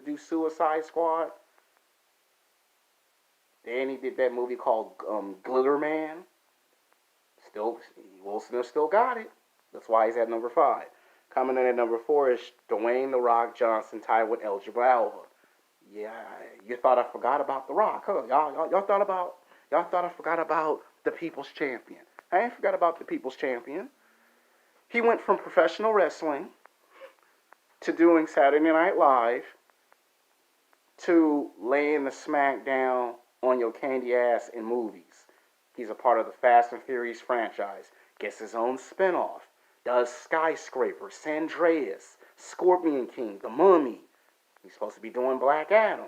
do Suicide Squad. Then he did that movie called Glitter Man. Still, Will Smith still got it. That's why he's at number 5. Coming in at number 4 is Dwayne The Rock Johnson tied with Elgin Alba. Yeah, you thought I forgot about The Rock, huh? Y'all thought I forgot about the People's Champion. I ain't forgot about the People's Champion. He went from professional wrestling to doing Saturday Night Live to laying the smack down on your candy ass in movies. He's a part of the Fast and Furious franchise. Gets his own spinoff. Does Skyscraper, San Andreas, Scorpion King, The Mummy. He's supposed to be doing Black Adam.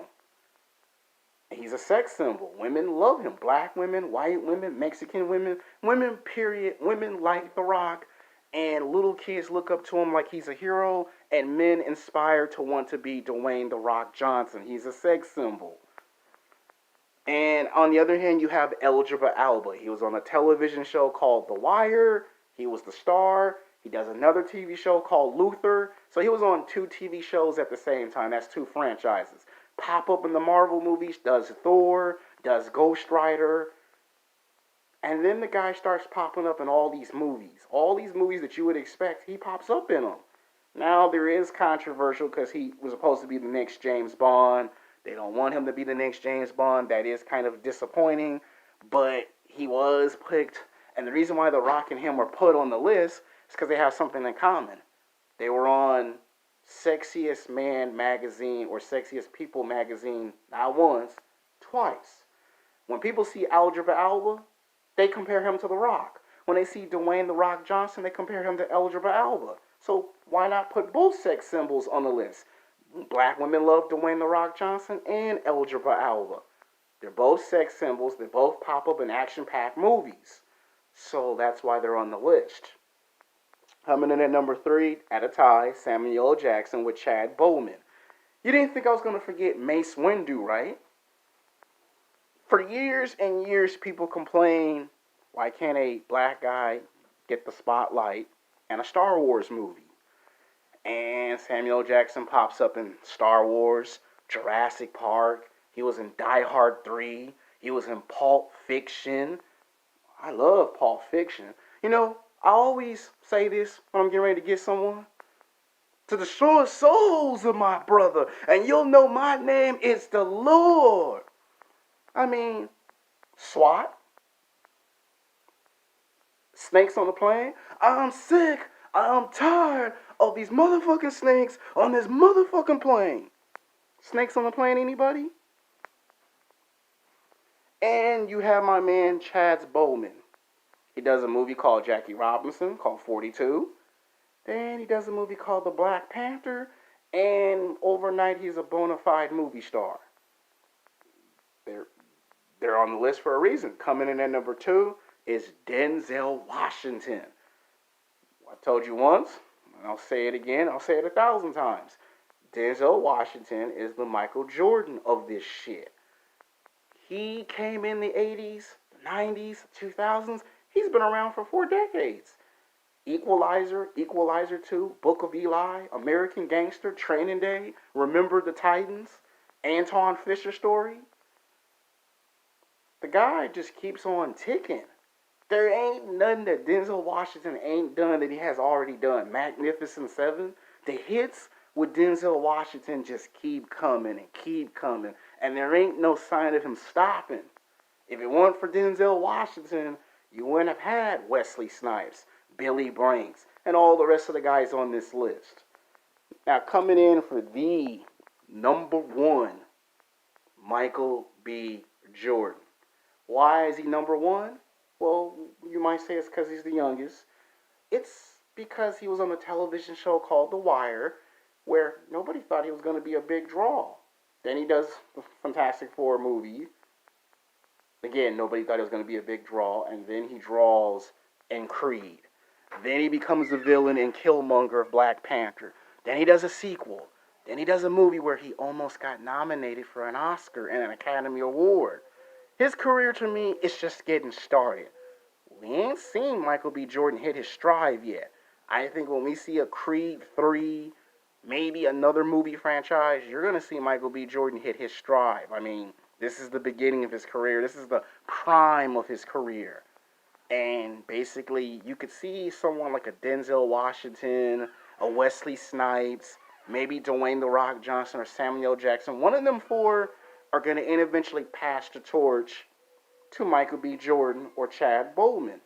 He's a sex symbol. Women love him. Black women, white women, Mexican women, women, period. Women like The Rock. And little kids look up to him like he's a hero. And men inspire to want to be Dwayne The Rock Johnson. He's a sex symbol. And on the other hand, you have Idris Elba. He was on a television show called The Wire. He was the star. He does another TV show called Luther. So he was on 2 TV shows at the same time. That's 2 franchises. Pop up in the Marvel movies, does Thor, does Ghost Rider. And then the guy starts popping up in all these movies. All these movies that you would expect, he pops up in them. Now there is controversial because he was supposed to be the next James Bond. They don't want him to be the next James Bond. That is kind of disappointing. But he was picked. And the reason why The Rock and him were put on the list is because they have something in common. They were on Sexiest Man magazine or Sexiest People magazine not once, twice. When people see Idris Elba, they compare him to The Rock. When they see Dwayne The Rock Johnson, they compare him to Idris Elba. So why not put both sex symbols on the list? Black women love Dwayne The Rock Johnson and Idris Elba. They're both sex symbols. They both pop up in action-packed movies. So that's why they're on the list. Coming in at number 3, at a tie, Samuel L. Jackson with Chad Boseman. You didn't think I was going to forget Mace Windu, right? For years and years, people complain, why can't a black guy get the spotlight in a Star Wars movie? And Samuel L. Jackson pops up in Star Wars, Jurassic Park. He was in Die Hard 3. He was in Pulp Fiction. I love Pulp Fiction. You know, I always say this when I'm getting ready to get someone. To destroy souls of my brother, and you'll know my name is the Lord. I mean, SWAT. Snakes on the plane. I'm sick. I'm tired of these motherfucking snakes on this motherfucking plane. Snakes on the plane, anybody? And you have my man Chad Boseman. He does a movie called Jackie Robinson, called 42. Then he does a movie called The Black Panther. And overnight, he's a bona fide movie star. They're on the list for a reason. Coming in at number 2 is Denzel Washington. I told you once, and I'll say it again, I'll say it 1,000 times. Denzel Washington is the Michael Jordan of this shit. He came in the 80s, the 90s, 2000s. He's been around for 4 decades. Equalizer, Equalizer 2, Book of Eli, American Gangster, Training Day, Remember the Titans, Anton Fisher Story. The guy just keeps on ticking. There ain't nothing that Denzel Washington ain't done that he has already done. Magnificent Seven, the hits with Denzel Washington just keep coming and keep coming. And there ain't no sign of him stopping. If it weren't for Denzel Washington, you wouldn't have had Wesley Snipes, Billy Brinks, and all the rest of the guys on this list. Now, coming in for the number 1, Michael B. Jordan. Why is he number 1? Well, you might say it's because he's the youngest. It's because he was on a television show called The Wire, where nobody thought he was going to be a big draw. Then he does the Fantastic Four movie. Again, nobody thought he was going to be a big draw. And then he draws in Creed. Then he becomes the villain in Killmonger of Black Panther. Then he does a sequel. Then he does a movie where he almost got nominated for an Oscar and an Academy Award. His career, to me, is just getting started. We ain't seen Michael B. Jordan hit his stride yet. I think when we see a Creed 3 maybe another movie franchise, you're going to see Michael B. Jordan hit his stride. I mean, this is the beginning of his career. This is the prime of his career. And basically, you could see someone like a Denzel Washington, a Wesley Snipes, maybe Dwayne The Rock Johnson or Samuel L. Jackson. One of them four are going to eventually pass the torch to Michael B. Jordan or Chad Boseman.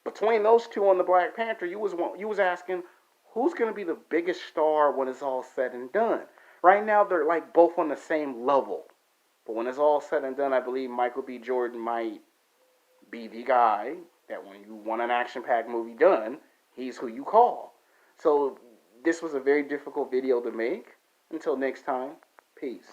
Between those two on the Black Panther, you was asking who's going to be the biggest star when it's all said and done. Right now, they're like both on the same level. But when it's all said and done, I believe Michael B. Jordan might be the guy that when you want an action-packed movie done, he's who you call. So this was a very difficult video to make. Until next time, peace.